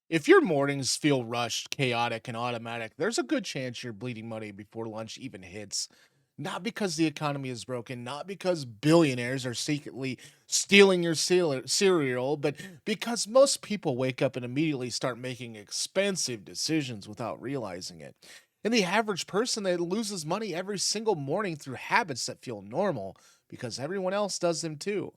If your mornings feel rushed, chaotic, and automatic, there's a good chance you're bleeding money before lunch even hits. Not because the economy is broken, not because billionaires are secretly stealing your cereal, but because most people wake up and immediately start making expensive decisions without realizing it. And the average person that loses money every single morning through habits that feel normal because everyone else does them too.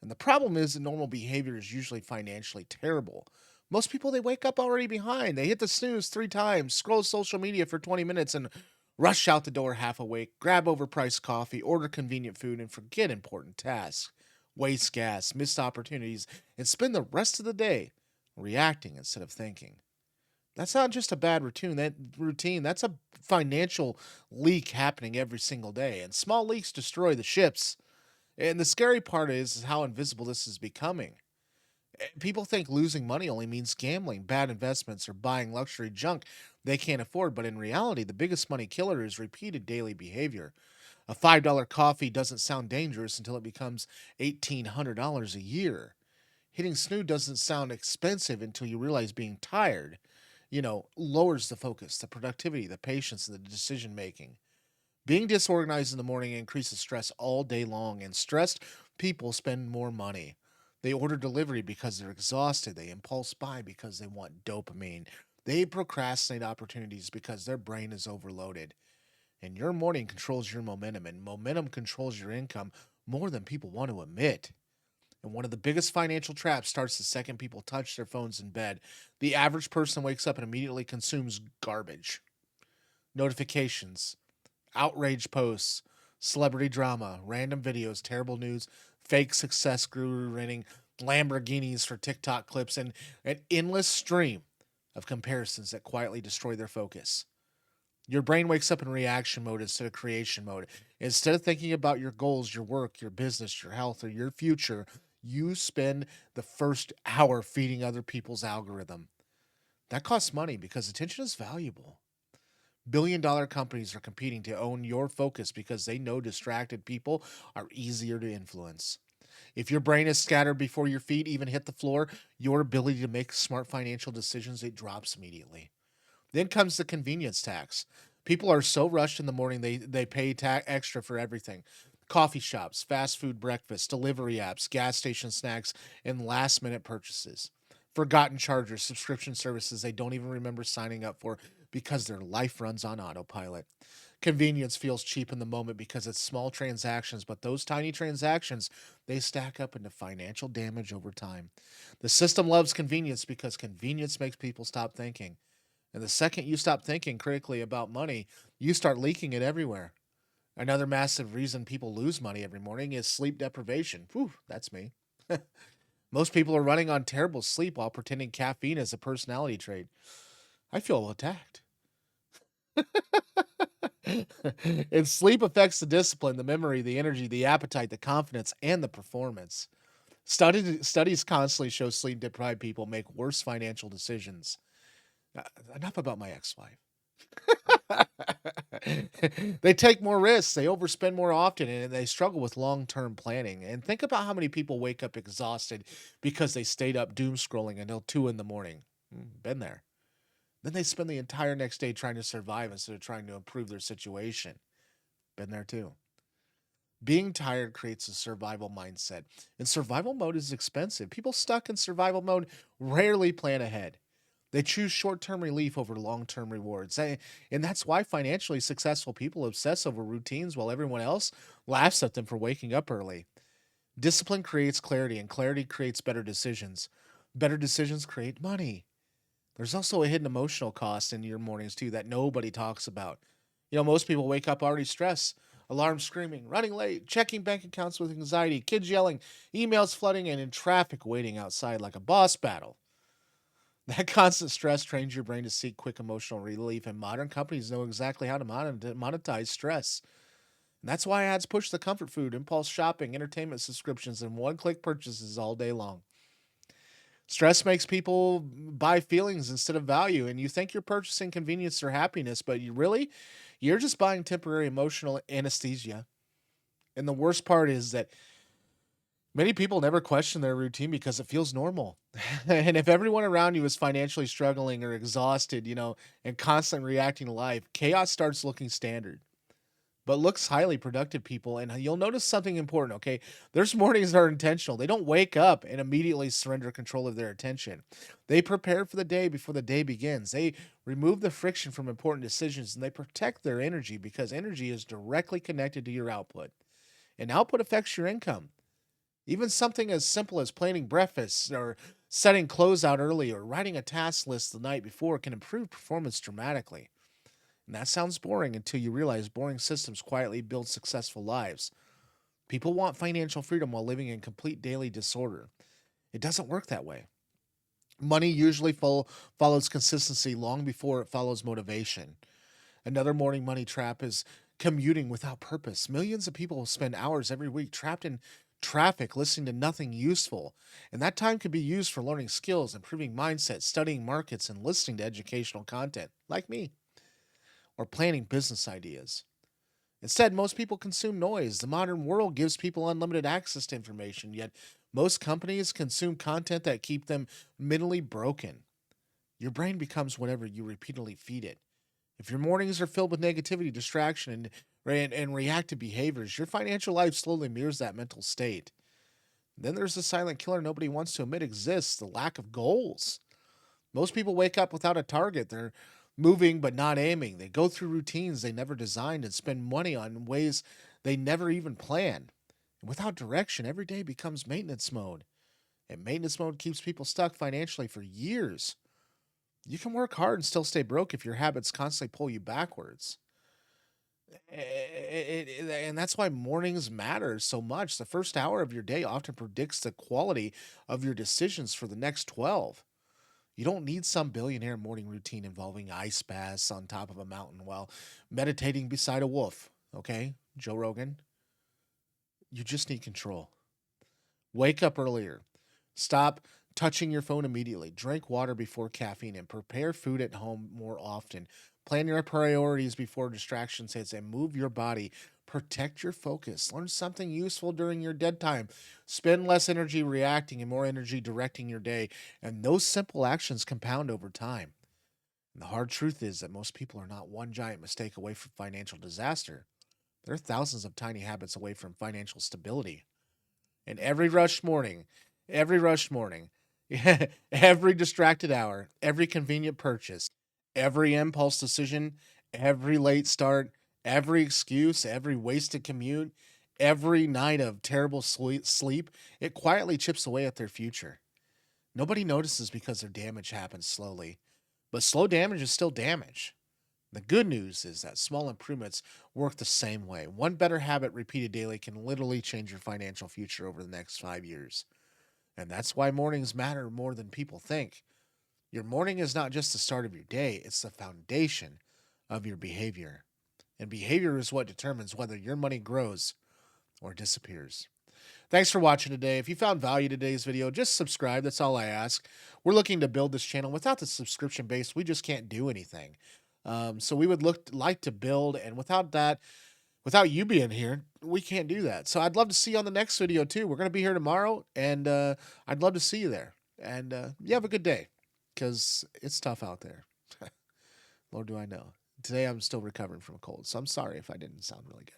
And the problem is that normal behavior is usually financially terrible. Most people, they wake up already behind. They hit the snooze 3 times, scroll social media for 20 minutes, and rush out the door half awake, grab overpriced coffee, order convenient food, and forget important tasks, waste gas, missed opportunities, and spend the rest of the day reacting instead of thinking. That's not just a bad routine, that's a financial leak happening every single day. And small leaks destroy the ships. And the scary part is how invisible this is becoming. People think losing money only means gambling, bad investments, or buying luxury junk they can't afford. But in reality, the biggest money killer is repeated daily behavior. A $5 coffee doesn't sound dangerous until it becomes $1,800 a year. Hitting snooze doesn't sound expensive until you realize being tired, lowers the focus, the productivity, the patience, and the decision making. Being disorganized in the morning increases stress all day long, and stressed people spend more money. They order delivery because they're exhausted. They impulse buy because they want dopamine. They procrastinate opportunities because their brain is overloaded. And your morning controls your momentum, and momentum controls your income more than people want to admit. And one of the biggest financial traps starts the second people touch their phones in bed. The average person wakes up and immediately consumes garbage, notifications, outrage posts, celebrity drama, random videos, terrible news, fake success guru renting Lamborghinis for TikTok clips, and an endless stream of comparisons that quietly destroy their focus. Your brain wakes up in reaction mode instead of creation mode. Instead of thinking about your goals, your work, your business, your health, or your future, you spend the first hour feeding other people's algorithm. That costs money because attention is valuable. Billion-dollar companies are competing to own your focus because they know distracted people are easier to influence. If your brain is scattered before your feet even hit the floor, your ability to make smart financial decisions, it drops immediately. Then comes the convenience tax. People are so rushed in the morning they pay extra for everything. Coffee shops, fast food breakfast, delivery apps, gas station snacks, and last minute purchases. Forgotten chargers, subscription services they don't even remember signing up for because their life runs on autopilot. Convenience feels cheap in the moment because it's small transactions, but those tiny transactions, they stack up into financial damage over time. The system loves convenience because convenience makes people stop thinking. And the second you stop thinking critically about money, you start leaking it everywhere. Another massive reason people lose money every morning is sleep deprivation. Whew, that's me. Most people are running on terrible sleep while pretending caffeine is a personality trait. I feel attacked. And sleep affects the discipline, the memory, the energy, the appetite, the confidence, and the performance. Studies constantly show sleep deprived people make worse financial decisions. Uh, Enough about my ex wife. They take more risks, they overspend more often, and they struggle with long term planning. And think about how many people wake up exhausted because they stayed up doom scrolling until 2 in the morning. Been there. Then they spend the entire next day trying to survive instead of trying to improve their situation. Been there too. Being tired creates a survival mindset, and survival mode is expensive. People stuck in survival mode rarely plan ahead. They choose short term relief over long term rewards. And that's why financially successful people obsess over routines while everyone else laughs at them for waking up early. Discipline creates clarity, and clarity creates better decisions. Better decisions create money. There's also a hidden emotional cost in your mornings too that nobody talks about. Most people wake up already stressed, alarms screaming, running late, checking bank accounts with anxiety, kids yelling, emails flooding, and in traffic waiting outside like a boss battle. That constant stress trains your brain to seek quick emotional relief, and modern companies know exactly how to monetize stress. And that's why ads push the comfort food, impulse shopping, entertainment subscriptions, and one click purchases all day long. Stress makes people buy feelings instead of value, and you think you're purchasing convenience or happiness, but you're just buying temporary emotional anesthesia. And the worst part is that Many people never question their routine because it feels normal. And if everyone around you is financially struggling or exhausted, and constantly reacting to life, chaos starts looking standard. But looks highly productive people, and you'll notice something important, okay? There's mornings that are intentional. They don't wake up and immediately surrender control of their attention. They prepare for the day before the day begins. They remove the friction from important decisions and they protect their energy because energy is directly connected to your output. And output affects your income. Even something as simple as planning breakfast or setting clothes out early or writing a task list the night before can improve performance dramatically. And that sounds boring until you realize boring systems quietly build successful lives. People want financial freedom while living in complete daily disorder. It doesn't work that way. Money usually follows consistency long before it follows motivation. Another morning money trap is commuting without purpose. Millions of people spend hours every week trapped in traffic listening to nothing useful. And that time could be used for learning skills, improving mindset, studying markets, and listening to educational content, like me, or planning business ideas. Instead, most people consume noise. The modern world gives people unlimited access to information, yet most companies consume content that keep them mentally broken. Your brain becomes whatever you repeatedly feed it. If your mornings are filled with negativity, distraction, and reactive behaviors, your financial life slowly mirrors that mental state. Then there's the silent killer nobody wants to admit exists, the lack of goals. Most people wake up without a target. They're moving but not aiming. They go through routines they never designed and spend money on ways they never even planned. Without direction, every day becomes maintenance mode. And maintenance mode keeps people stuck financially for years. You can work hard and still stay broke if your habits constantly pull you backwards. And that's why mornings matter so much. The first hour of your day often predicts the quality of your decisions for the next 12. You don't need some billionaire morning routine involving ice baths on top of a mountain while meditating beside a wolf. Okay, Joe Rogan? You just need control. Wake up earlier. Stop touching your phone immediately. Drink water before caffeine and prepare food at home more often. Plan your priorities before distractions hits and move your body. Protect your focus. Learn something useful during your dead time. Spend less energy reacting and more energy directing your day. And those simple actions compound over time. And the hard truth is that most people are not one giant mistake away from financial disaster. They're thousands of tiny habits away from financial stability. And every rush morning, every distracted hour, every convenient purchase, every impulse decision, every late start, every excuse, every wasted commute, every night of terrible sleep, it quietly chips away at their future. Nobody notices because their damage happens slowly, but slow damage is still damage. The good news is that small improvements work the same way. One better habit repeated daily can literally change your financial future over the next 5 years. And that's why mornings matter more than people think. Your morning is not just the start of your day, it's the foundation of your behavior. And behavior is what determines whether your money grows or disappears. Thanks for watching today. If you found value in today's video, just subscribe. That's all I ask. We're looking to build this channel. Without the subscription base, we just can't do anything. So we would like to build, and without you being here, we can't do that. So I'd love to see you on the next video too. We're gonna be here tomorrow, and I'd love to see you there. And you have a good day, because it's tough out there. Lord, do I know. Today I'm still recovering from a cold, so I'm sorry if I didn't sound really good.